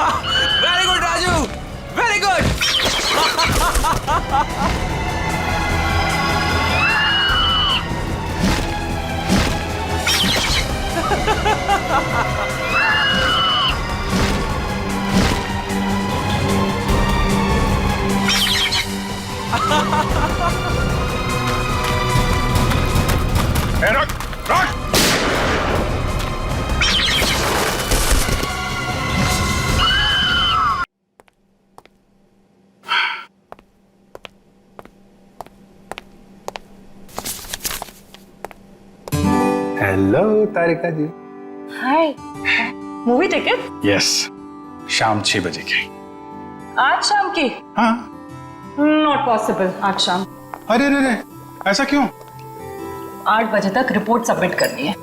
Very good Raju, very good. रुक रुक। Hello तारिका जी। हाय, movie ticket? Yes, शाम 6 बजे की। आज शाम की? हाँ। नॉट पॉसिबल आज शाम। अरे रे रे, ऐसा क्यों? 8 बजे तक रिपोर्ट सबमिट करनी है।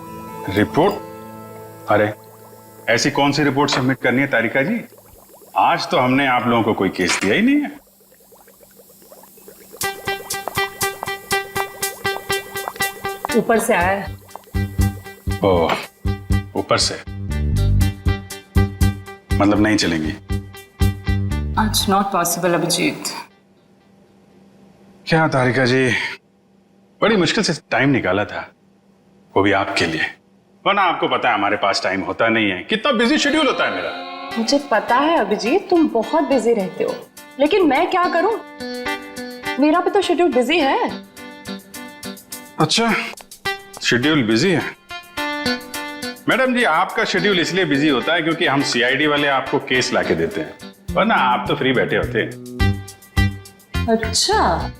रिपोर्ट? अरे ऐसी कौन सी रिपोर्ट सबमिट करनी है तारिका जी? आज तो हमने आप लोगों को कोई केस दिया ही नहीं है। ऊपर से आया है। ओह, ऊपर से मतलब नहीं चलेंगी? आज नॉट पॉसिबल अभिजीत। क्या तारिका जी, बड़ी मुश्किल से टाइम निकाला था, वो भी आपके लिए। वरना आपको पता है हमारे पास टाइम होता नहीं है, कितना बिजी शेड्यूल होता है मेरा। मुझे पता है अभिजीत, तुम बहुत बिजी रहते हो, लेकिन मैं क्या करूं? मेरा भी तो शेड्यूल बिजी है। अच्छा, शेड्यूल बिजी है? मैडम जी, आपका शेड्यूल इसलिए बिजी होता है क्योंकि हम सीआईडी वाले आपको केस लाके देते हैं, वरना आप तो फ्री बैठे होते हैं। अच्छा,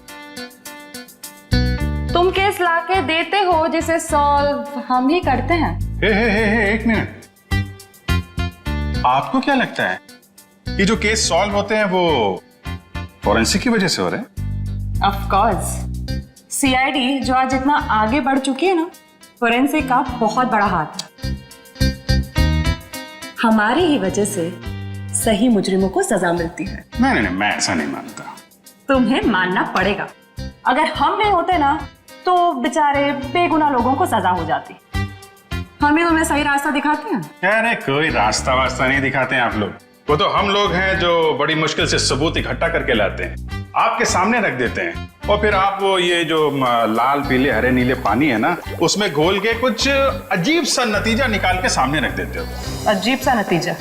तुम केस लाके देते हो जिसे सॉल्व हम ही करते हैं। हे, एक मिनट। आपको क्या लगता है ये जो केस सॉल्व होते हैं वो फॉरेंसिक की वजह से हो रहे हैं? ऑफ कोर्स, सीआईडी जो आज इतना आगे बढ़ चुकी है ना, फोरेंसिक का बहुत बड़ा हाथ है। हमारी ही वजह से सही मुजरिमों को सजा मिलती है। नहीं, मैं ऐसा नहीं मानता। तुम्हें मानना पड़ेगा। अगर हम नहीं होते ना तो बेचारे बेगुनाह लोगों को सजा हो जाती। हम ही तुम्हें सही रास्ता दिखाते हैं। अरे कोई रास्ता वास्ता नहीं दिखाते हैं आप लोग, वो तो हम लोग हैं जो बड़ी मुश्किल से सबूत इकट्ठा करके लाते हैं, आपके सामने रख देते हैं, और फिर आप वो ये जो लाल पीले हरे नीले पानी है ना, उसमें घोल के कुछ अजीब सा नतीजा निकाल के सामने रख देते हो। अजीब सा नतीजा?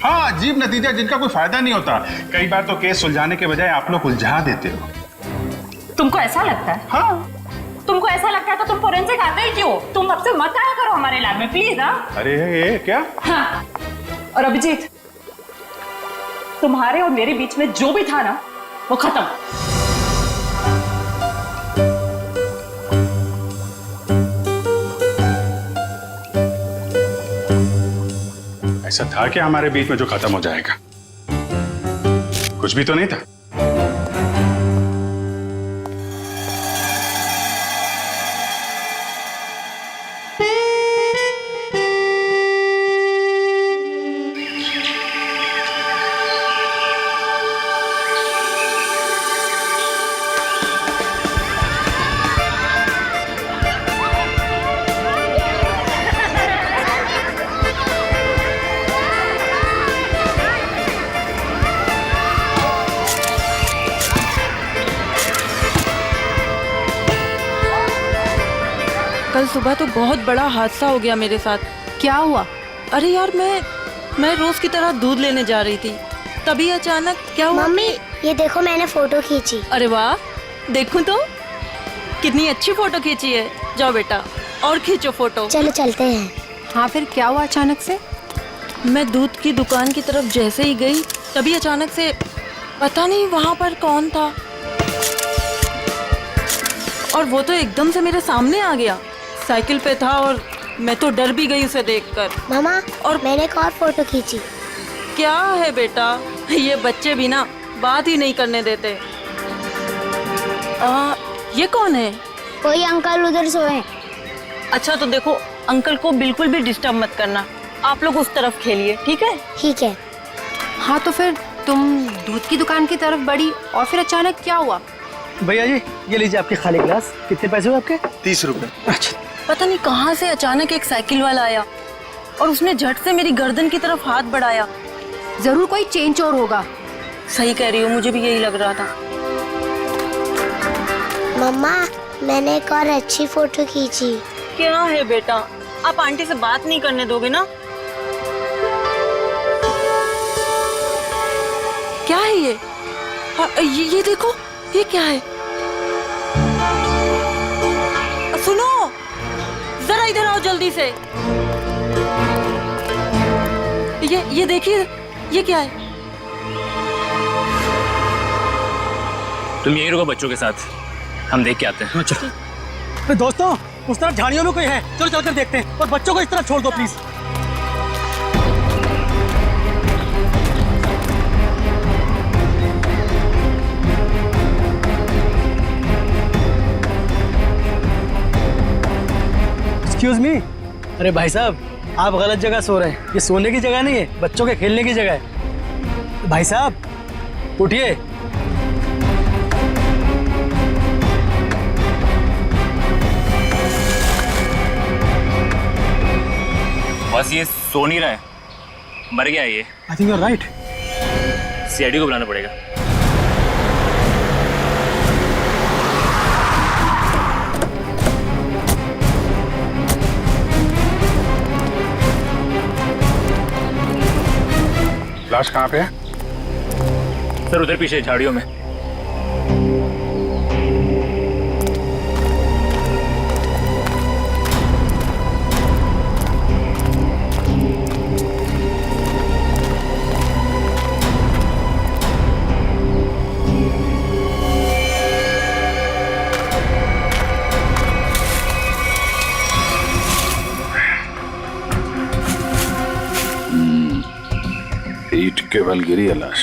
हाँ, अजीब नतीजा जिनका कोई फायदा नहीं होता। कई बार तो केस सुलझाने के बजाय आप लोग उलझा देते हो। तुमको ऐसा लगता है? हाँ। तुमको ऐसा लगता है तो तुम फोरेंसिक आते ही क्यों? तुम अब से मत आया करो हमारे लैब में प्लीज। हाँ, अरे ये क्या? हाँ। और अभिजीत, तुम्हारे और मेरे बीच में जो भी था ना, वो खत्म। ऐसा था क्या हमारे बीच में जो खत्म हो जाएगा? कुछ भी तो नहीं था। कल सुबह तो बहुत बड़ा हादसा हो गया मेरे साथ। क्या हुआ? अरे यार, मैं रोज की तरह दूध लेने जा रही थी, तभी अचानक क्या हुआ? मम्मी, ये देखो मैंने फोटो खींची। अरे वाह, देखूं तो कितनी अच्छी फोटो खींची है। जाओ बेटा और खींचो फोटो। चलो चलते हैं। हाँ, फिर क्या हुआ अचानक से? मैं दूध की दुकान की तरफ जैसे ही गई, तभी अचानक से पता नहीं वहां पर कौन था, और वो तो एकदम से मेरे सामने आ गया। साइकिल पे था और मैं तो डर भी गई उसे देखकर। मामा, और मैंने एक और फोटो खींची। क्या है बेटा, ये बच्चे भी ना बात ही नहीं करने देते। ये कौन है? कोई अंकल उधर सोए। अच्छा तो देखो, अंकल को बिल्कुल भी डिस्टर्ब मत करना, आप लोग उस तरफ खेलिए, ठीक है? ठीक है। हाँ, तो फिर तुम दूध की दुकान की तरफ बढ़ी और फिर अचानक क्या हुआ? भैया जी, ये लीजिए आपके खाली गिलास। कितने पैसे हुए आपके? 30 रुपए। अच्छा, पता नहीं कहाँ से अचानक एक साइकिल वाला आया और उसने झट से मेरी गर्दन की तरफ हाथ बढ़ाया जरूर कोई चेन चोर होगा। सही कह रही हो, मुझे भी यही लग रहा था। मम्मा मैंने एक और अच्छी फोटो खींची। क्या है बेटा, आप आंटी से बात नहीं करने दोगे ना? क्या है ये? ये देखो, ये क्या है? सुनो, जरा इधर आओ जल्दी से। ये देखिए, ये क्या है? तुम यहीं रुको बच्चों के साथ, हम देख के आते हैं। चलो दोस्तों, उस तरफ झाड़ियों में कोई है, चलो चलकर देखते हैं। और बच्चों को इस तरफ छोड़ दो प्लीज। Excuse me. अरे भाई साहब, आप गलत जगह सो रहे हैं। ये सोने की जगह नहीं है, बच्चों के खेलने की जगह है। भाई साहब उठिए। बस ये सो नहीं रहा है, मर गया है ये। I think you are right. CID को बुलाना पड़ेगा। लाश कहाँ पे है? सर उधर पीछे झाड़ियों में। ईंट के बल गिरी है लाश।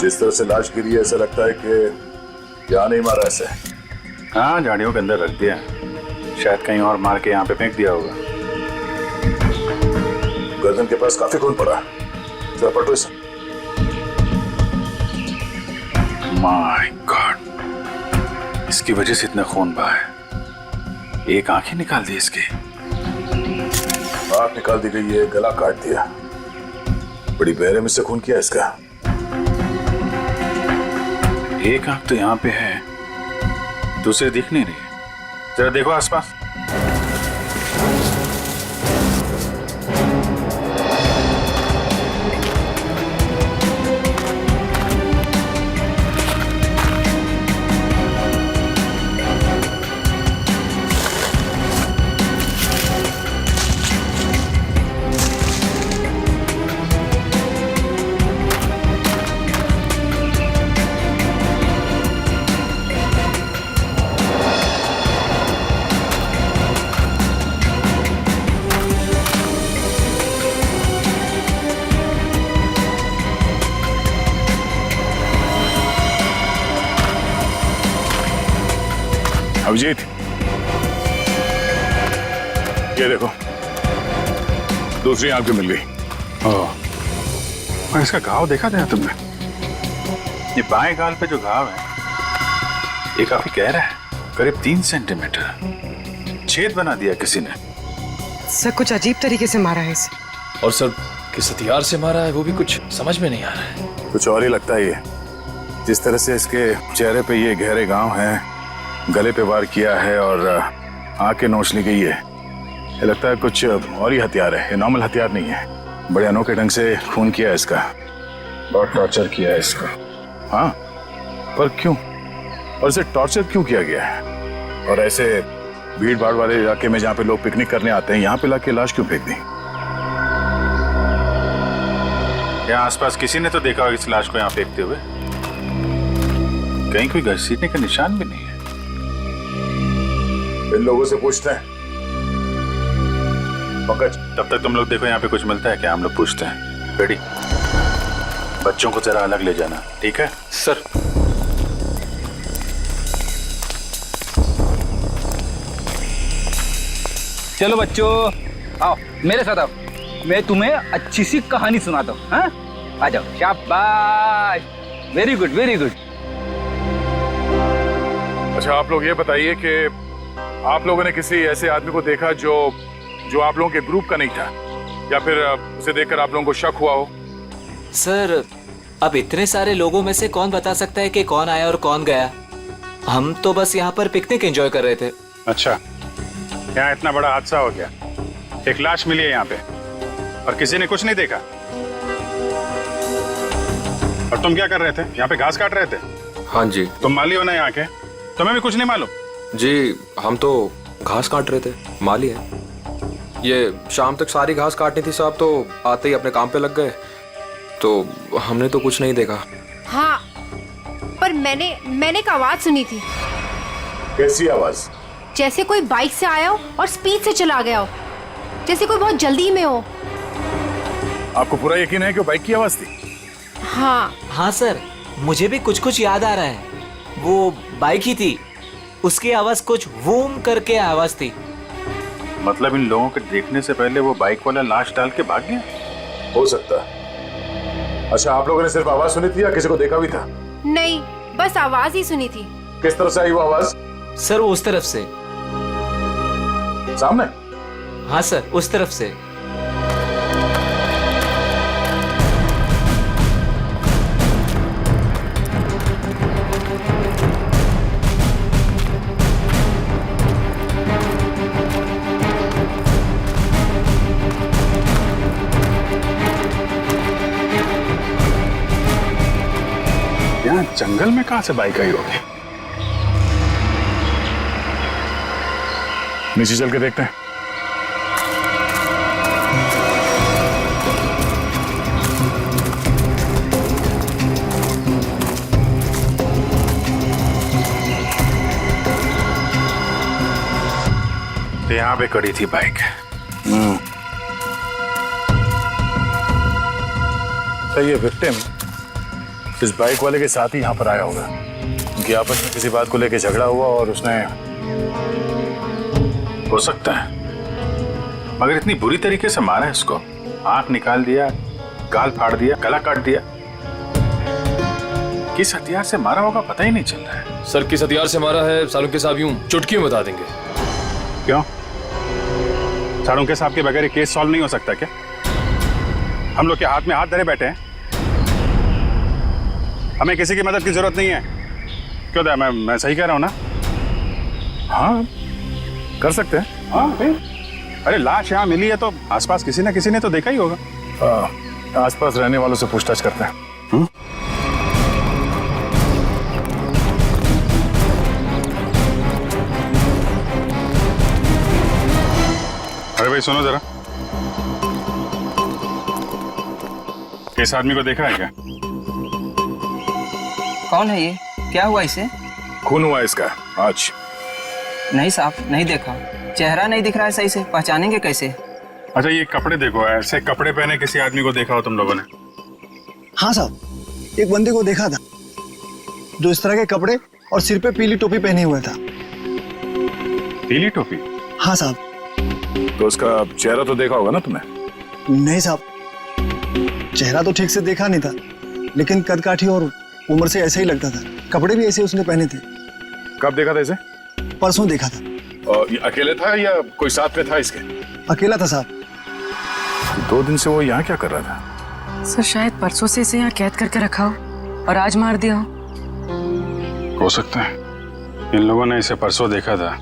जिस तरह से लाश गिरी है ऐसा लगता है कि यहाँ नहीं मारा ऐसे। हाँ, झाड़ियों के अंदर रख दिया, शायद कहीं और मार के यहाँ पे फेंक दिया होगा। गर्दन के पास काफी खून पड़ा, जरा पलटो इसे। माय गॉड, इसकी वजह से इतना खून बहा है। एक आंख ही निकाल दी इसकी। आंख निकाल दी गई है, गला काट दिया। बड़ी बेरहमी से खून किया इसका। एक आंख तो यहाँ पे है, दूसरे दिख नहीं रही। जरा देखो आसपास। अभिजीत, ये देखो, दूसरी आंख भी मिल गई। और इसका घाव देखा था तुमने? ये बाएं गाल पे जो घाव है, ये काफी गहरा है, करीब 3 सेंटीमीटर। छेद बना दिया किसी ने। सर कुछ अजीब तरीके से मारा है इसे। और सर किस हथियार से मारा है वो भी कुछ समझ में नहीं आ रहा है। कुछ और ही लगता है ये। जिस तरह से इसके चेहरे पे ये गहरे घाव हैं, गले पे वार किया है और आंखें नोच ली गई है, ये लगता है कुछ और ही हथियार है। ये नॉर्मल हथियार नहीं है। बड़े अनोखे ढंग से खून किया है इसका, बहुत टॉर्चर किया है इसको। हाँ, पर क्यों? और इसे टॉर्चर क्यों किया गया है? और ऐसे भीड़ भाड़ वाले इलाके में जहाँ पे लोग पिकनिक करने आते हैं, यहाँ पे लाके लाश क्यों फेंक दी? यहाँ आसपास किसी ने तो देखा होगा इस लाश को यहाँ फेंकते हुए। कहीं कोई घसीटने का निशान भी नहीं है। इन लोगों से पूछते हैं। पंकज, तब तक तुम लोग देखो यहाँ पे कुछ मिलता है क्या, हम लोग पूछते हैं। रेडी? बच्चों को जरा अलग ले जाना, ठीक है? सर चलो बच्चों, आओ मेरे साथ आओ, मैं तुम्हें अच्छी सी कहानी सुनाता हूँ। हाँ, आ जाओ। शाबाश, वेरी गुड वेरी गुड। अच्छा, आप लोग ये बताइए कि आप लोगों ने किसी ऐसे आदमी को देखा जो आप लोगों के ग्रुप का नहीं था, या फिर उसे देखकर आप लोगों को शक हुआ हो? सर, अब इतने सारे लोगों में से कौन बता सकता है कि कौन आया और कौन गया? हम तो बस यहाँ पर पिकनिक एंजॉय कर रहे थे। अच्छा, यहाँ इतना बड़ा हादसा हो गया, एक लाश मिली है यहाँ पे और किसी ने कुछ नहीं देखा। और तुम क्या कर रहे थे? यहाँ पे घास काट रहे थे? हाँ जी। तुम माली हो ना यहाँ के, तुम्हें भी कुछ नहीं मालूम? जी, हम तो घास काट रहे थे, माली है। ये शाम तक सारी घास काटनी थी साहब, तो आते ही अपने काम पे लग गए, तो हमने तो कुछ नहीं देखा। हाँ, पर मैंने एक आवाज सुनी थी। कैसी आवाज? जैसे कोई बाइक से आया हो और स्पीड से चला गया हो, जैसे कोई बहुत जल्दी में हो। आपको पूरा यकीन है कि वो बाइक की आवाज थी? हाँ हाँ सर, मुझे भी कुछ कुछ याद आ रहा है। वो बाइक ही थी, उसकी आवाज कुछ वूम करके आवाज थी। मतलब इन लोगों के देखने से पहले वो बाइक वाला लाश डाल के भाग गया? हो सकता है। अच्छा, आप लोगों ने सिर्फ आवाज सुनी थी या किसी को देखा भी था? नहीं, बस आवाज ही सुनी थी। किस तरफ से आई वो आवाज? सर, वो उस तरफ से। सामने? हाँ सर, उस तरफ से। यहाँ जंगल में कहाँ से बाइक आई होगी? नीचे चल के देखते हैं। तो यहाँ पे खड़ी थी बाइक। तो ये विक्टिम इस बाइक वाले के साथ ही यहाँ पर आया होगा। उनकी आपस में किसी बात को लेकर झगड़ा हुआ और उसने... हो सकता है, मगर इतनी बुरी तरीके से मारा है इसको, आंख निकाल दिया, गाल फाड़ दिया, गला काट दिया। किस हथियार से मारा होगा पता ही नहीं चल रहा है। सर, किस हथियार से मारा है सालुंके साहब यूं चुटकी में बता देंगे। क्यों? सालुंके साहब के बगैर केस सॉल्व नहीं हो सकता क्या? हम लोग के हाथ में हाथ धरे बैठे हैं, हमें किसी की मदद की जरूरत नहीं है। क्यों दया, मैं सही कह रहा हूं ना? हाँ, कर सकते हैं। हाँ भाई, अरे लाश यहाँ मिली है तो आसपास किसी न किसी ने तो देखा ही होगा। आसपास रहने वालों से पूछताछ करते हैं। अरे भाई सुनो जरा, इस आदमी को देखा है क्या? कौन है ये? क्या हुआ इसे? खून हुआ इसका आज। नहीं साहब, नहीं देखा। चेहरा नहीं दिख रहा है सही से, पहचानेंगे कैसे? अच्छा, ये कपड़े देखो, ऐसे कपड़े पहने किसी आदमी को देखा हो तुम लोगों ने? हाँ साहब, एक बंदे को देखा था जो इस तरह के कपड़े और सिर पे पीली टोपी पहने हुआ था। पीली टोपी? हाँ साहब। तो उसका चेहरा तो देखा होगा ना तुमने? नहीं साहब, चेहरा तो ठीक से देखा नहीं था, लेकिन कद काठी और उम्र से ऐसा ही लगता था। कपड़े भी ऐसे उसने पहने थे। कब देखा था इसे? परसों देखा था। और ये अकेले था या कोई साथ में था इसके? अकेला था साहब। 2 दिन से वो यहाँ क्या कर रहा था? सर, शायद परसों से इसे यहाँ कैद करके रखा हो और आज मार दिया हो सकता है इन लोगों ने इसे परसों देखा था।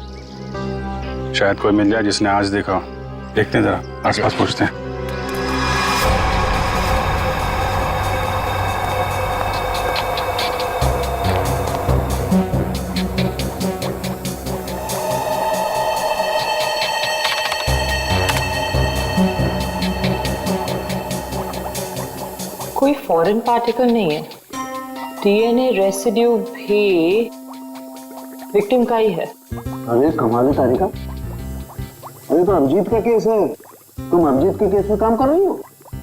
शायद कोई मिल जाए जिसने आज देखा हो। देखते हैं जरा, आसपास पूछते हैं। कोई फॉरेन पार्टिकल नहीं है। डीएनए रेसिड्यू भी विक्टिम का ही है। अरे कमाल है तारिका, अरे तो अभिजीत का केस है, तुम अभिजीत के केस में काम कर रही हो?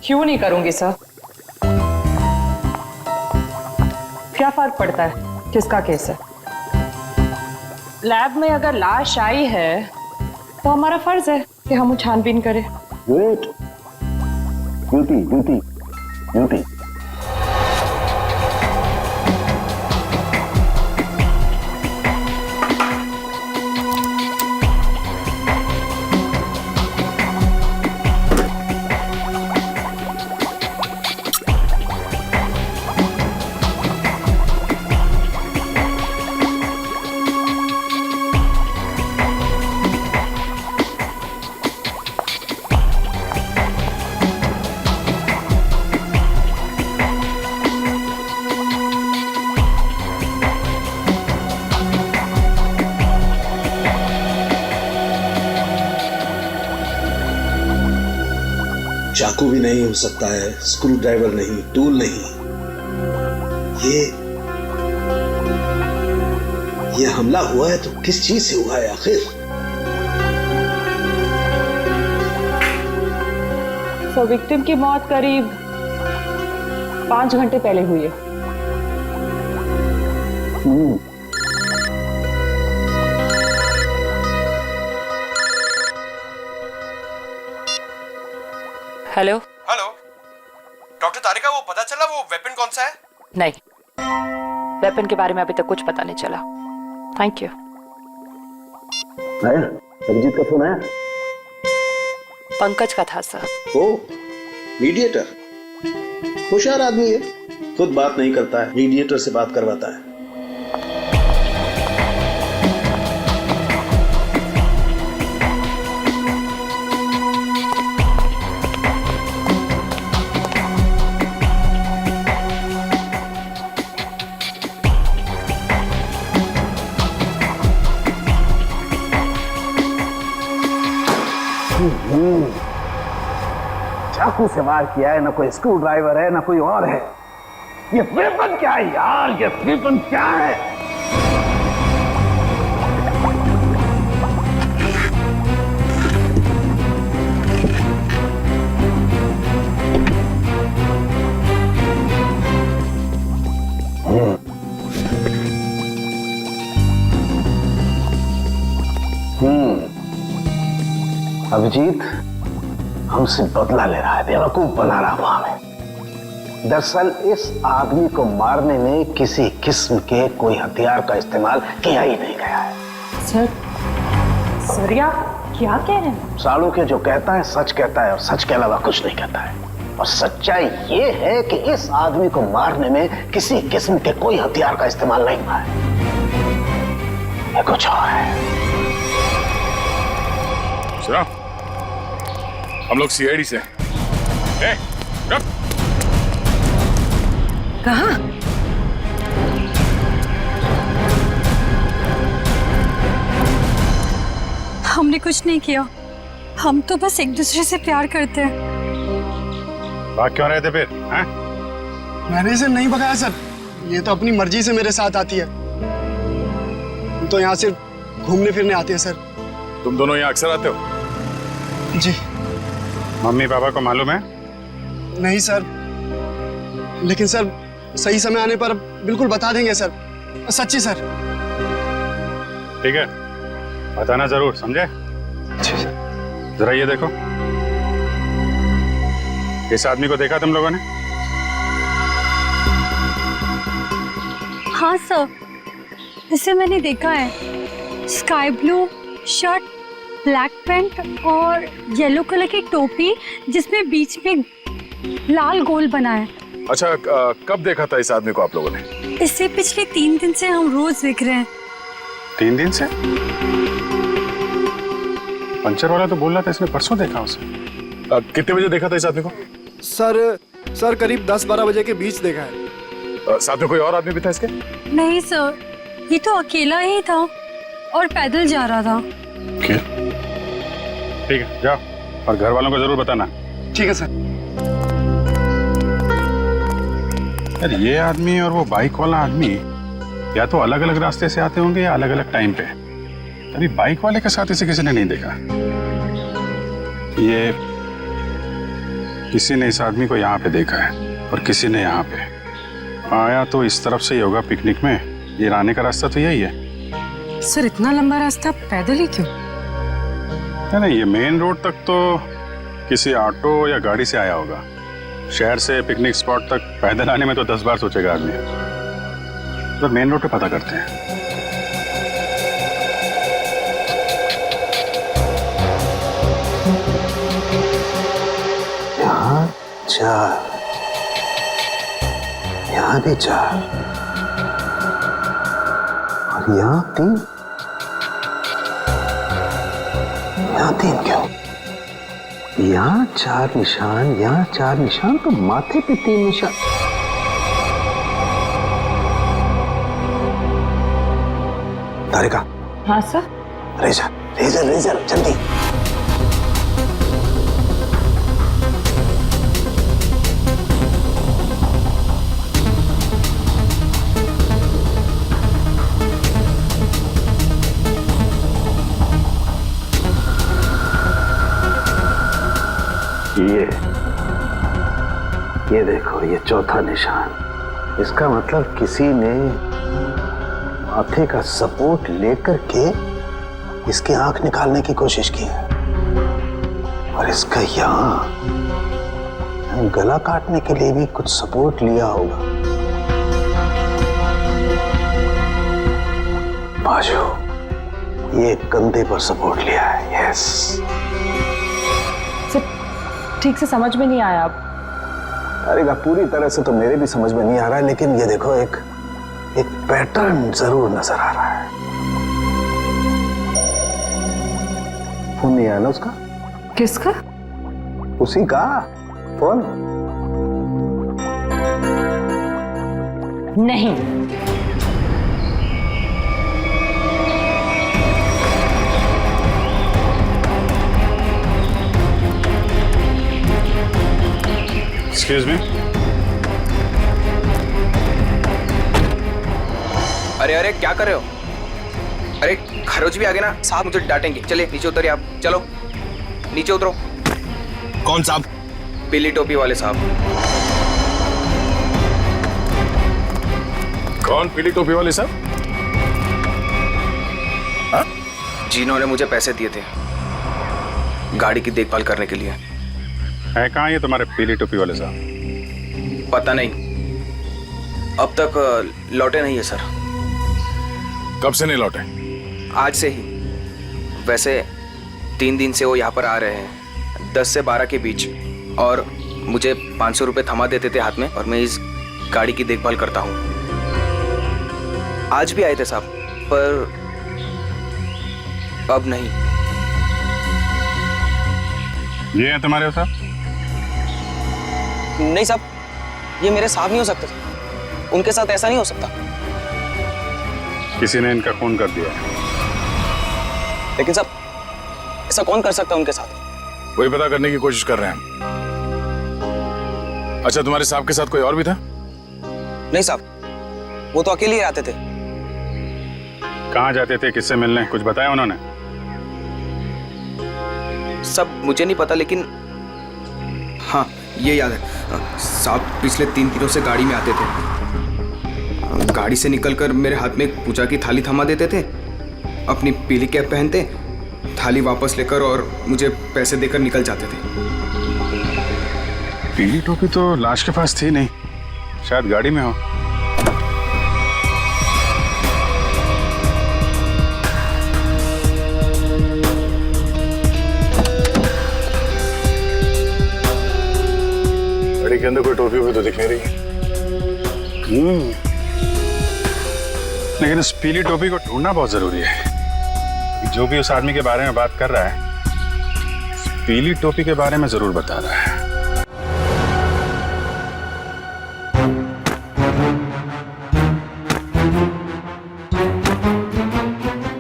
क्यों नहीं करूंगी सर? क्या फर्क पड़ता है किसका केस है? लैब में अगर लाश आई है तो हमारा फर्ज है कि हम छानबीन करें। Wait, duty duty duty. चाकू भी नहीं हो सकता है, स्क्रू ड्राइवर नहीं, टूल नहीं। ये हमला हुआ है तो किस चीज से हुआ है आखिर? तो विक्टिम की मौत करीब 5 घंटे पहले हुई है। हेलो हेलो डॉक्टर तारिका, वो पता चला वो वेपन कौन सा है? नहीं, वेपन के बारे में अभी तक कुछ पता नहीं चला। Thank you. अभिजीत का फोन आया? पंकज का था सर। ओ, मीडिएटर। होशियार आदमी है, खुद बात नहीं करता है, मीडिएटर से बात करवाता है। चाकू से वार किया है, ना कोई स्क्रू ड्राइवर है, ना कोई और है। ये वेपन क्या है यार? ये वेपन क्या है? अभिजीत हमसे बदला ले रहा है, बेवकूफ बना रहा हुआ हमें। दरअसल इस आदमी को मारने में किसी किस्म के कोई हथियार का इस्तेमाल किया ही नहीं गया है। सर आप क्या कह रहे हैं? साड़ू के जो कहता है सच कहता है और सच के अलावा कुछ नहीं कहता है। और सच्चाई ये है कि इस आदमी को मारने में किसी किस्म के कोई हथियार का इस्तेमाल नहीं हुआ है। ये कुछ और है। सुना, हम लोग सीआईडी से। कहाँ? हमने कुछ नहीं किया, हम तो बस एक दूसरे से प्यार करते हैं। भाग क्यों रहे थे फिर? हैं? मैंने इसे नहीं भगाया सर, ये तो अपनी मर्जी से मेरे साथ आती है। हम तो यहाँ सिर्फ घूमने फिरने आते हैं सर। तुम दोनों यहाँ अक्सर आते हो? जी। मम्मी पापा को मालूम है? नहीं सर, लेकिन सर सही समय आने पर बिल्कुल बता देंगे सर, सच्ची सर। ठीक है, बताना जरूर, समझे? जरा ये देखो, इस आदमी को देखा तुम लोगों ने? हाँ सर, इसे मैंने देखा है। Sky blue shirt, black pant और येलो कलर की टोपी जिसमें बीच में लाल गोल बना है। अच्छा, कब देखा था इस आदमी को आप लोगों ने? इसे पिछले 3 दिन से हम रोज देख रहे हैं। 3 दिन से? पंचर वाला तो बोल रहा था इसने परसों देखा उसे। कितने बजे देखा था इस आदमी को? सर करीब 10-12 बजे के बीच देखा है। साथ में कोई और आदमी भी था इसके? नहीं सर, ये तो अकेला ही था और पैदल जा रहा था। ठीक है, जाओ और घर वालों को जरूर बताना। ठीक है सर। यार ये आदमी और वो बाइक वाला आदमी या तो अलग अलग रास्ते से आते होंगे या अलग अलग टाइम पे। अभी बाइक वाले के साथ इसे किसी ने नहीं देखा। ये किसी ने इस आदमी को यहाँ पे देखा है और किसी ने यहाँ पे। आया तो इस तरफ से ही होगा पिकनिक में, ये आने का रास्ता तो यही है। सर इतना लंबा रास्ता पैदल ही क्यों? नहीं, ये मेन रोड तक तो किसी ऑटो या गाड़ी से आया होगा। शहर से पिकनिक स्पॉट तक पैदल आने में तो 10 बार सोचेगा आदमी। तो मेन रोड पे पता करते हैं। यहाँ 4, यहाँ भी 4 और यहाँ 3। यहाँ 3 क्यों? यहाँ 4 निशान, यहाँ 4 निशान, तो माथे पे 3 निशान। तारिका। हाँ सर। रेजर रेजर रेजर जल्दी। ये देखो, ये चौथा निशान। इसका मतलब किसी ने माथे का सपोर्ट लेकर के इसकी आंख निकालने की कोशिश की है, और इसका यहाँ गला काटने के लिए भी कुछ सपोर्ट लिया होगा। बाजू, ये कंधे पर सपोर्ट लिया है। यस, ठीक से समझ में नहीं आया। अब अरे पूरी तरह से तो मेरे भी समझ में नहीं आ रहा है, लेकिन ये देखो एक पैटर्न जरूर नजर आ रहा है। फोन नहीं आया ना उसका? किसका? उसी का फोन। नहीं, एक्सक्यूज मी। अरे अरे क्या कर रहे हो? अरे खरोच भी आ गए ना साहब, मुझे डांटेंगे। चलिए नीचे उतरिए आप, चलो नीचे उतरो। कौन साहब? पीली टोपी वाले साहब। कौन पीली टोपी वाले साहब? जिन्होंने मुझे पैसे दिए थे गाड़ी की देखभाल करने के लिए। है कहाँ ये तुम्हारे पीली टोपी वाले साहब? पता नहीं, अब तक लौटे नहीं है सर। कब से नहीं लौटे? आज से ही। वैसे 3 दिन से वो यहाँ पर आ रहे हैं, 10 से 12 के बीच, और मुझे 500 रुपये थमा देते थे हाथ में, और मैं इस गाड़ी की देखभाल करता हूँ। आज भी आए थे साहब, पर अब नहीं। ये है तुम्हारे साहब? नहीं साहब, ये मेरे साहब नहीं हो सकते। उनके साथ ऐसा नहीं हो सकता। किसी ने इनका खून कर दिया। लेकिन साहब, ऐसा कौन कर सकता है उनके साथ? वही पता करने की कोशिश कर रहे हैं। अच्छा, तुम्हारे साहब के साथ कोई और भी था? नहीं साहब, वो तो अकेले ही आते थे। कहाँ जाते थे, किससे मिलने, कुछ बताया उन्होंने? सब मुझे नहीं पता, लेकिन हाँ ये याद है साहब, पिछले 3 दिनों से गाड़ी में आते थे। गाड़ी से निकलकर मेरे हाथ में एक पूजा की थाली थमा देते थे, अपनी पीली कैप पहनते, थाली वापस लेकर और मुझे पैसे देकर निकल जाते थे। पीली टोपी तो लाश के पास थी नहीं, शायद गाड़ी में हो। गाड़ी के अंदर कोई टोपी हुई तो दिख नहीं रही। लेकिन उस पीली टोपी को ढूंढना बहुत जरूरी है। जो भी उस आदमी के बारे में बात कर रहा है, उस पीली टोपी के बारे में जरूर बता रहा है।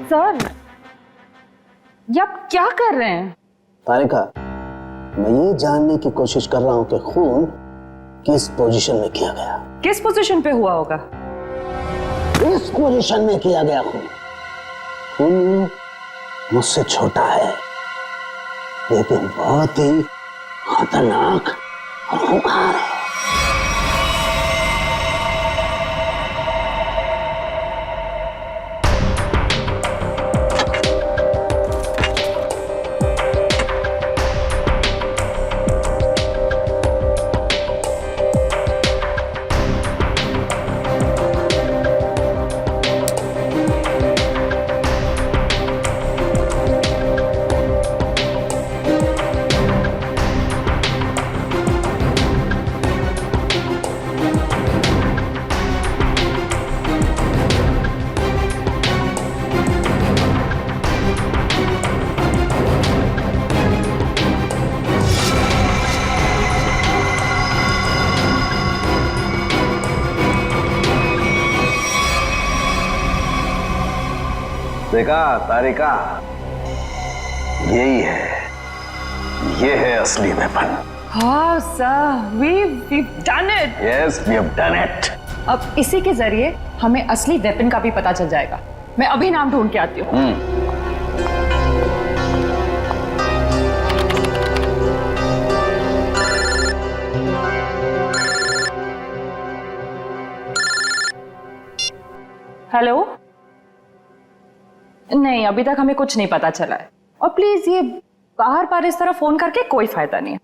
सर, ये आप क्या कर रहे हैं? तारिका, मैं ये जानने की कोशिश कर रहा हूं कि खून किस पोजीशन में किया गया। किस पोजीशन पे हुआ होगा? इस पोजीशन में किया गया खून। खून मुझसे छोटा है, लेकिन बहुत ही खतरनाक और खूंखार है। देखा तारिका, यही है, ये है असली वेपन। हाँ sir, we've done it. Yes, we have done it. अब इसी के जरिए हमें असली वेपन का भी पता चल जाएगा। मैं अभी नाम ढूंढ के आती हूँ। हेलो। नहीं, अभी तक हमें कुछ नहीं पता चला है। और प्लीज ये बाहर बार इस तरह फोन करके कोई फायदा नहीं है।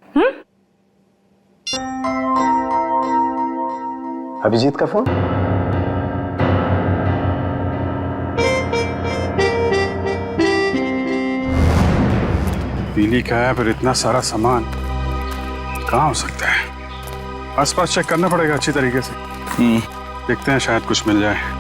अभिजीत का फोन? पीली का है, पर इतना सारा सामान कहाँ हो सकता है? आसपास चेक करना पड़ेगा अच्छी तरीके से। देखते हैं, शायद कुछ मिल जाए।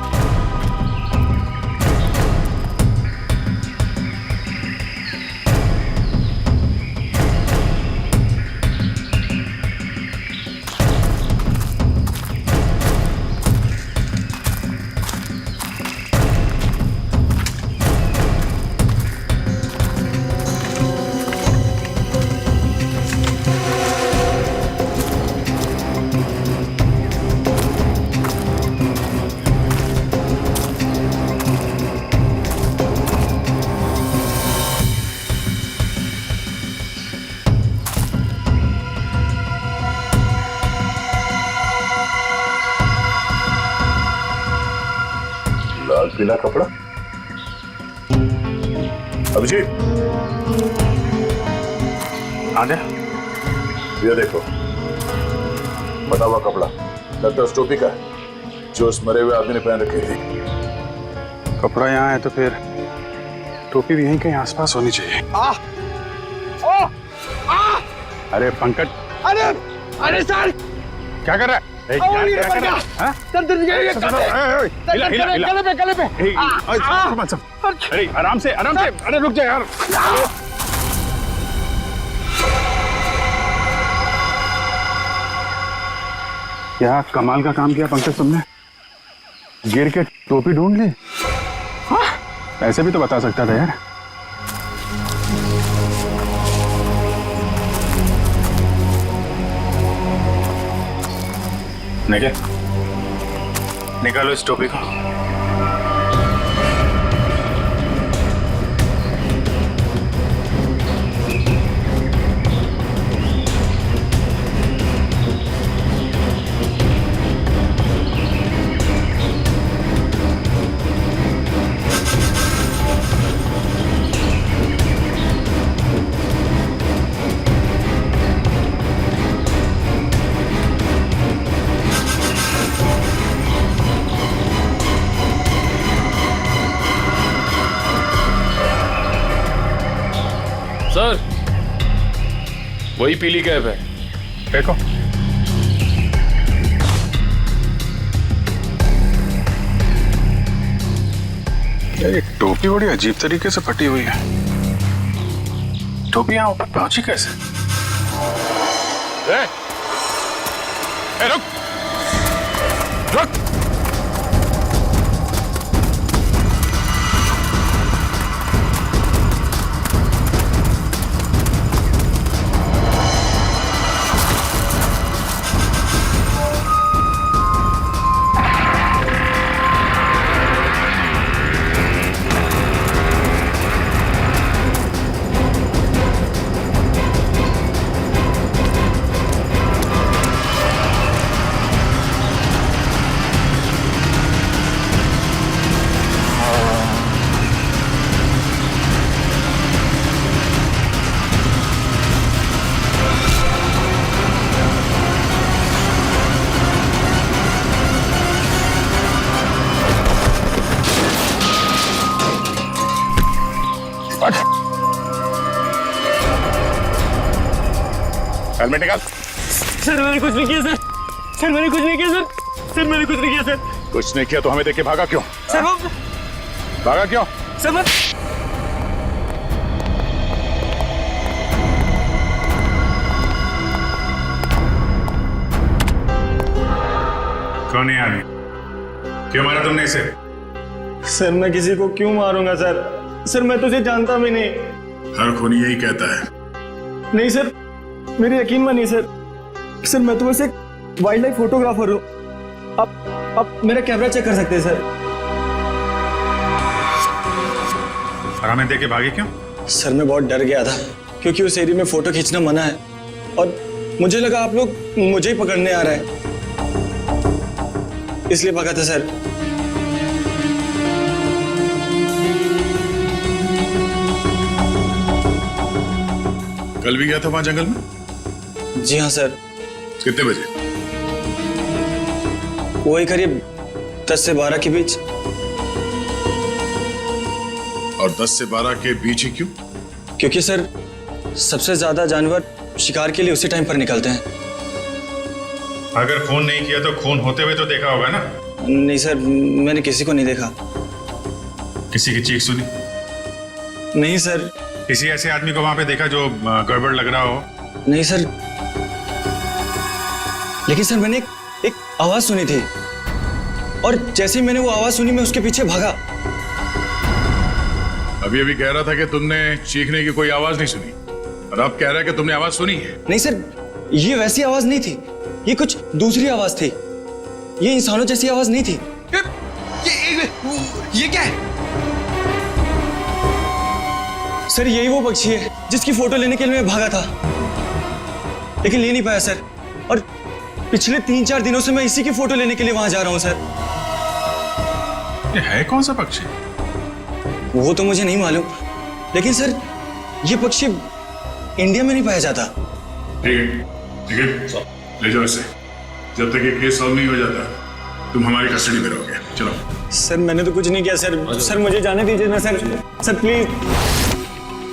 लाल पीला कपड़ा। अभिजीत, आ जा। ये देखो, बटा हुआ कपड़ा लगता है उस टोपी का है जो उस मरे हुए आदमी ने पहन रखी थी। कपड़ा यहाँ है तो फिर टोपी भी यहीं कहीं आसपास होनी चाहिए। अरे पंकज, अरे सर, क्या कर रहा है? अरे आराम से, अरे रुक जा यार। क्या कमाल का काम किया पंकज तुमने, गिर के टोपी ढूंढ ली। ऐसे भी तो बता सकता था यार। निकालो इस टोपी को। सर, वही पीली कैप है। देखो, ये टोपी बड़ी अजीब तरीके से फटी हुई है। टोपी यहाँ ऊपर पहुंची कैसे? रुक रुक। हेलमेट निकाल। सर मैंने कुछ नहीं किया सर। सर मैंने कुछ नहीं किया सर। सर मैंने कुछ नहीं किया सर। कुछ नहीं किया तो हमें देख के भागा क्यों? सर वो भागा क्यों? सर मैं कौन है आदमी? क्यों मारा तुमने इसे? सर मैं किसी को क्यों मारूंगा सर? सर मैं तुझे जानता भी नहीं। हर खूनी यही कहता है। नहीं सर, मेरी यकीन मानिए सर। सर मैं तो बस एक वाइल्ड लाइफ फोटोग्राफर हूँ। आप मेरा कैमरा चेक कर सकते हैं सर। और हमें देख के भागे क्यों? सर मैं बहुत डर गया था क्योंकि उस एरिया में फोटो खींचना मना है और मुझे लगा आप लोग मुझे ही पकड़ने आ रहे हैं, इसलिए भागा था सर। कल भी गया था वहां जंगल में? जी हाँ सर। कितने बजे? वही करीब 10 से 12 के बीच। और 10 से 12 के बीच ही क्यों? क्योंकि सर सबसे ज्यादा जानवर शिकार के लिए उसी टाइम पर निकलते हैं। अगर खून नहीं किया तो खून होते हुए तो देखा होगा ना? नहीं सर, मैंने किसी को नहीं देखा। किसी की चीख सुनी? नहीं सर। किसी ऐसे आदमी को वहां पे देखा जो गड़बड़ लग रहा हो? नहीं सर, लेकिन सर मैंने एक आवाज सुनी थी और जैसे ही मैंने वो आवाज सुनी मैं उसके पीछे भागा। अभी अभी कह रहा था कि तुमने चीखने की कोई आवाज नहीं सुनी और अब कह रहा है कि तुमने आवाज सुनी है। नहीं सर, ये वैसी आवाज नहीं थी, ये कुछ दूसरी आवाज थी। ये इंसानों जैसी आवाज नहीं थी। ये क्या है? सर यही वो पक्षी है जिसकी फोटो लेने के लिए मैं भागा था, लेकिन ले नहीं पाया सर। और पिछले 3-4 दिनों से मैं इसी की फोटो लेने के लिए वहां जा रहा हूं सर। ये है कौन सा पक्षी? वो तो मुझे नहीं मालूम, लेकिन सर ये पक्षी इंडिया में नहीं पाया जाता। ठीक है, ले जाओ इसे। जब तक ये केस सॉल्व नहीं हो जाता तुम हमारी कस्टडी में रहोगे। चलो। सर मैंने तो कुछ नहीं किया सर। सर मुझे जाने दीजिए ना सर। Sir please.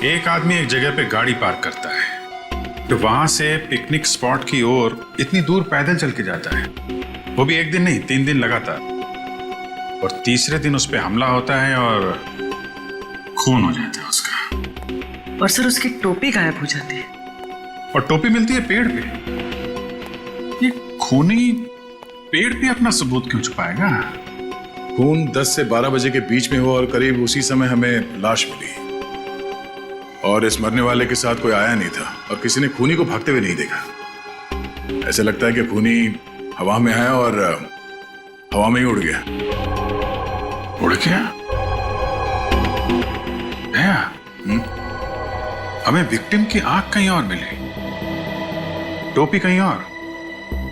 एक आदमी एक जगह पे गाड़ी पार्क करता है तो वहां से पिकनिक स्पॉट की ओर इतनी दूर पैदल चल के जाता है, वो भी एक दिन नहीं 3 दिन लगातार, और तीसरे दिन उस पर हमला होता है और खून हो जाता है उसका। और सर उसकी टोपी गायब हो जाती है। और टोपी मिलती है पेड़ पे। ये खूनी पेड़ पे अपना सबूत क्यों छुपाएगा? खून 10 से 12 बजे के बीच में हुआ और करीब उसी समय हमें लाश मिली और इस मरने वाले के साथ कोई आया नहीं था और किसी ने खूनी को भागते हुए नहीं देखा। ऐसे लगता है कि खूनी हवा में आया और हवा में ही उड़ गया। उड़ गया? हमें विक्टिम की आंख कहीं और मिली, टोपी कहीं और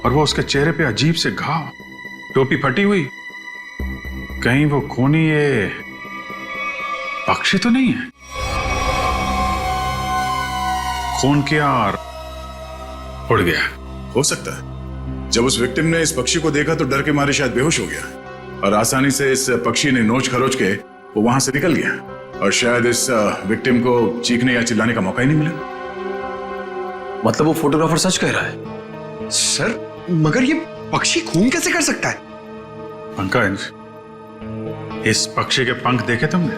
वो उसके चेहरे पे अजीब से घाव, टोपी फटी हुई। कहीं वो खूनी ये पक्षी तो नहीं है? खून किया और उड़ गया। हो सकता है जब उस विक्टिम ने इस पक्षी को देखा तो डर के मारे शायद बेहोश हो गया और आसानी से इस पक्षी ने नोच खरोच के वो वहां से निकल गया और शायद इस विक्टिम को चीखने या चिल्लाने का मौका ही नहीं मिला। मतलब वो फोटोग्राफर सच कह रहा है? सर मगर ये पक्षी खून कैसे कर सकता है? पंकज, इस पक्षी के पंख देखे तुमने?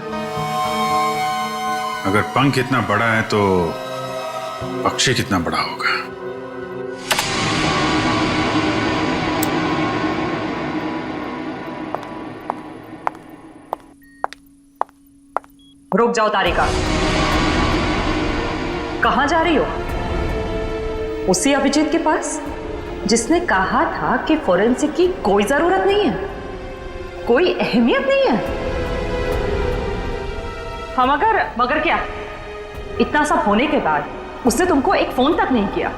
अगर पंख इतना बड़ा है तो पक्षी कितना बड़ा होगा? रुक जाओ तारिका, कहां जा रही हो? उसी अभिजीत के पास जिसने कहा था कि फोरेंसिक की कोई जरूरत नहीं है, कोई अहमियत नहीं है। हम मगर क्या? इतना सब होने के बाद उसने तुमको एक फोन तक नहीं किया,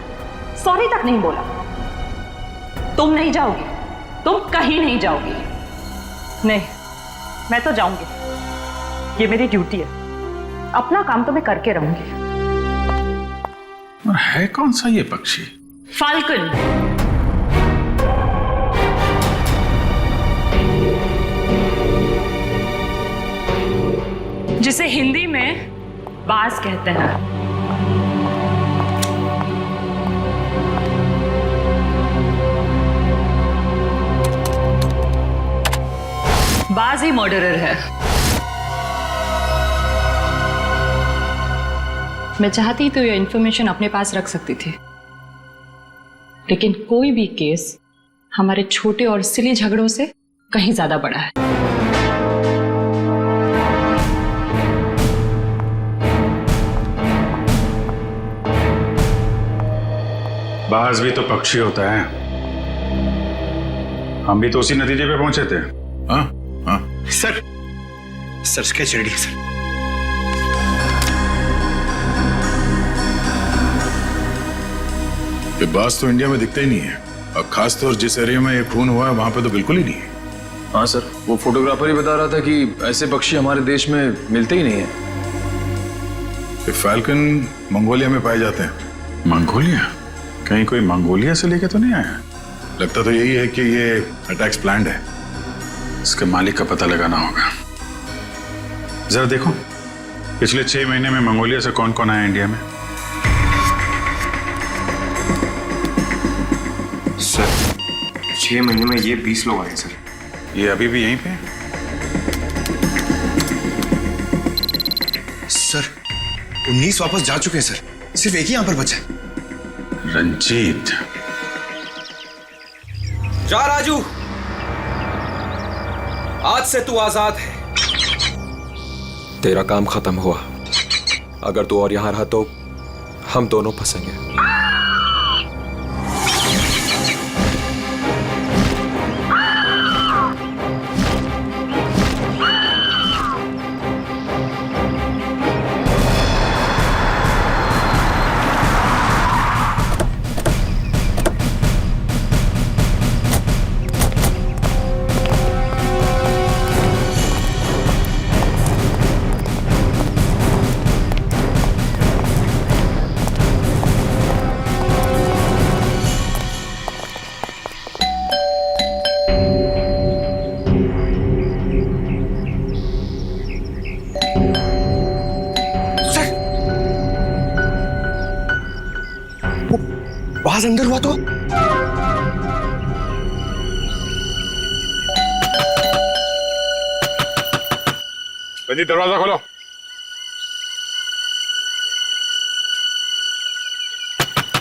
सॉरी तक नहीं बोला। तुम नहीं जाओगी, तुम कहीं नहीं जाओगी। नहीं, मैं तो जाऊंगी, ये मेरी ड्यूटी है। अपना काम तो मैं करके रहूंगी। और है कौन सा ये पक्षी? फाल्कन। जिसे हिंदी में बाज कहते हैं। बाज ही मर्डरर है। मैं चाहती तो ये इंफॉर्मेशन अपने पास रख सकती थी, लेकिन कोई भी केस हमारे छोटे और सिली झगड़ों से कहीं ज्यादा बड़ा है। बाज भी तो पक्षी होता है। हम भी तो उसी नतीजे पे पहुंचे थे। हाँ हाँ सर स्केच रेडी है सर। ये बाज तो इंडिया में दिखता ही नहीं है और खासतौर जिस एरिया में ये खून हुआ है वहां पे तो बिल्कुल ही नहीं है। हाँ सर, वो फोटोग्राफर ही बता रहा था कि ऐसे पक्षी हमारे देश में मिलते ही नहीं है। ये फैल्कन मंगोलिया में पाए जाते हैं। मंगोलिया? कहीं कोई मंगोलिया से लेके तो नहीं आया? लगता तो यही है कि ये अटैक्स प्लान्ड है। इसके मालिक का पता लगाना होगा। जरा देखो पिछले 6 महीने में मंगोलिया से कौन कौन आया इंडिया में। सर 6 महीने में ये 20 लोग आए सर। ये अभी भी यहीं पे है? सर 19 वापस जा चुके हैं सर, सिर्फ एक ही यहां पर बचा है। रंजीत। जा राजू, आज से तू आजाद है। तेरा काम खत्म हुआ। अगर तू और यहां रहा तो हम दोनों फंसेंगे। बाज अंदर हुआ तो रंजीत दरवाजा खोलो।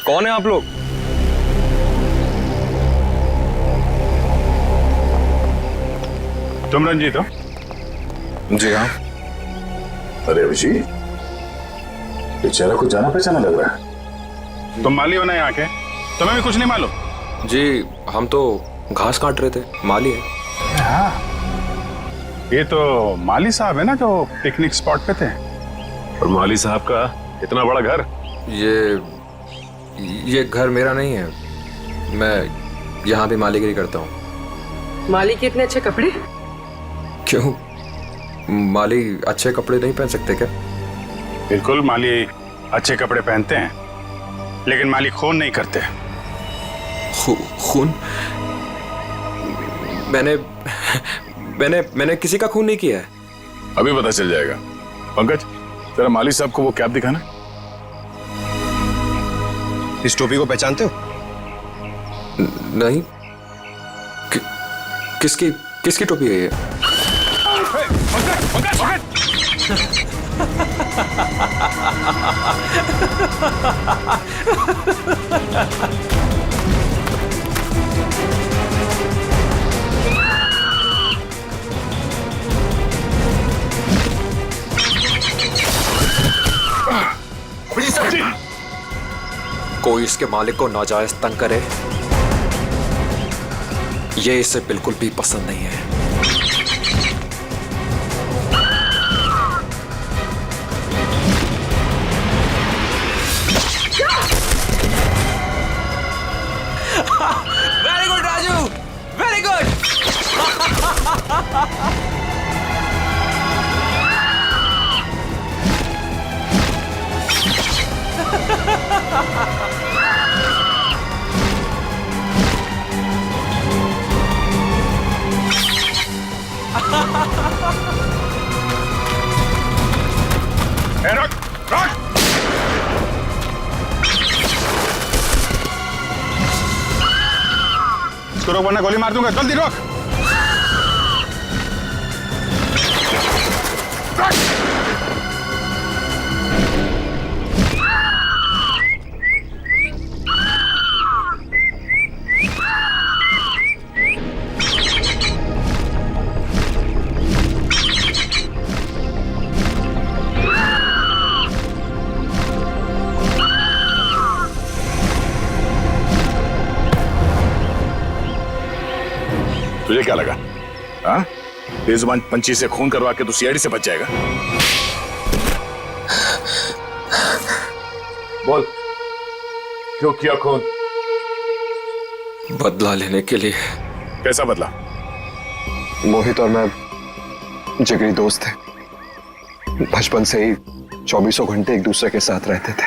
कौन है आप लोग? तुम रंजीत हो? जी हाँ। अरे अभिजीत, ये चेहरा कुछ जाना पहचाना लग रहा है। तुम माली हो ना यहाँ के? तुम्हें भी कुछ नहीं मालूम? जी हम तो घास काट रहे थे, माली है। हाँ, ये तो माली साहब है ना जो पिकनिक स्पॉट पे थे। और माली साहब का इतना बड़ा घर? ये घर मेरा नहीं है, मैं यहाँ भी मालीगिरी करता हूँ। माली के इतने अच्छे कपड़े? क्यों, माली अच्छे कपड़े नहीं पहन सकते क्या? बिल्कुल, माली अच्छे कपड़े पहनते हैं, लेकिन माली खून नहीं करते। खून? मैंने किसी का खून नहीं किया है। अभी पता चल जाएगा। पंकज, तेरा माली साहब को वो कैप दिखाना। इस टोपी को पहचानते हो? नहीं। किसकी टोपी है ये? कोई इसके मालिक को नाजायज तंग करे, ये इसे बिल्कुल भी पसंद नहीं है। Very good Raju, very good. रुक, रुक। इसको रोक वरना गोली मार दूंगा। जल्दी रोक। तुझे क्या लगा? हाँ, बेजुबान पंछी से खून करवा के तू सीआईडी से बच जाएगा? बोल, क्यों किया खून? बदला लेने के लिए। कैसा बदला? मोहित और मैं जिगरी दोस्त थे, बचपन से ही 24 घंटे एक दूसरे के साथ रहते थे।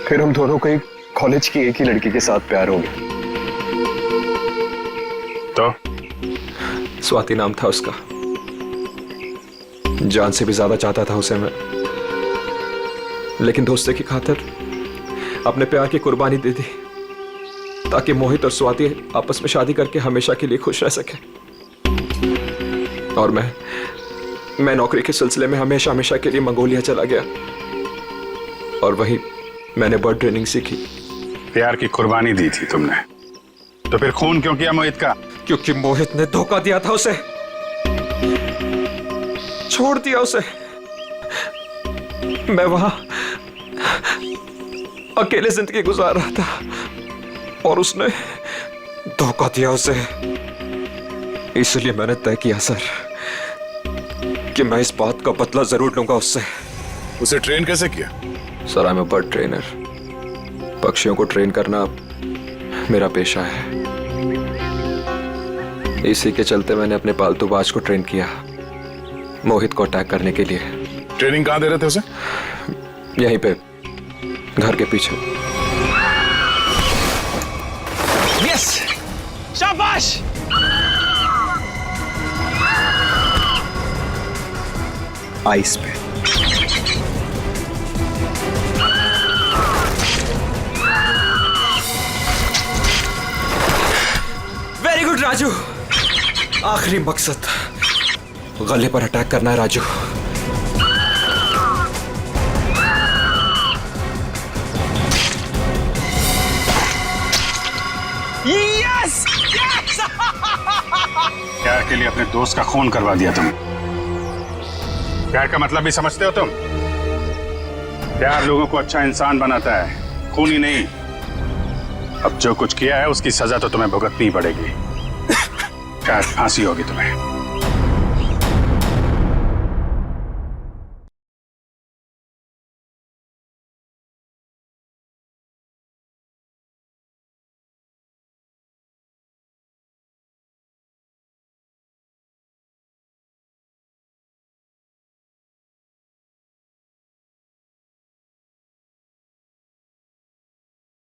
फिर हम दोनों को एक कॉलेज की एक ही लड़की के साथ प्यार हो गया। तो स्वाति नाम था उसका। जान से भी ज्यादा चाहता था उसे मैं, लेकिन दोस्ती की खातिर अपने प्यार की कुर्बानी दे दी ताकि मोहित और स्वाति आपस में शादी करके हमेशा के लिए खुश रह सके। और मैं नौकरी के सिलसिले में हमेशा हमेशा के लिए मंगोलिया चला गया और वहीं मैंने बर्ड ट्रेनिंग सीखी। प्यार की कुर्बानी दी थी तुमने, तो फिर खून क्यों किया मोहित का? क्योंकि मोहित ने धोखा दिया था उसे, छोड़ दिया उसे। मैं वहां अकेले जिंदगी गुजार रहा था और उसने धोखा दिया उसे। इसलिए मैंने तय किया सर कि मैं इस बात का बदला जरूर लूंगा उससे। उसे ट्रेन कैसे किया? Sir I am a bird trainer. पक्षियों को ट्रेन करना मेरा पेशा है। इसी के चलते मैंने अपने पालतू बाज को ट्रेन किया मोहित को अटैक करने के लिए। ट्रेनिंग कहां दे रहे थे उसे? यहीं पे, घर के पीछे। यस, शाबाश। आइस पे। Very good Raju. आखिरी मकसद गले पर अटैक करना है राजू। Yes, yes. प्यार के लिए अपने दोस्त का खून करवा दिया तुम। प्यार का मतलब भी समझते हो तुम? प्यार लोगों को अच्छा इंसान बनाता है, खून ही नहीं। अब जो कुछ किया है उसकी सजा तो तुम्हें भुगतनी ही पड़ेगी। शायद फांसी होगी तुम्हें।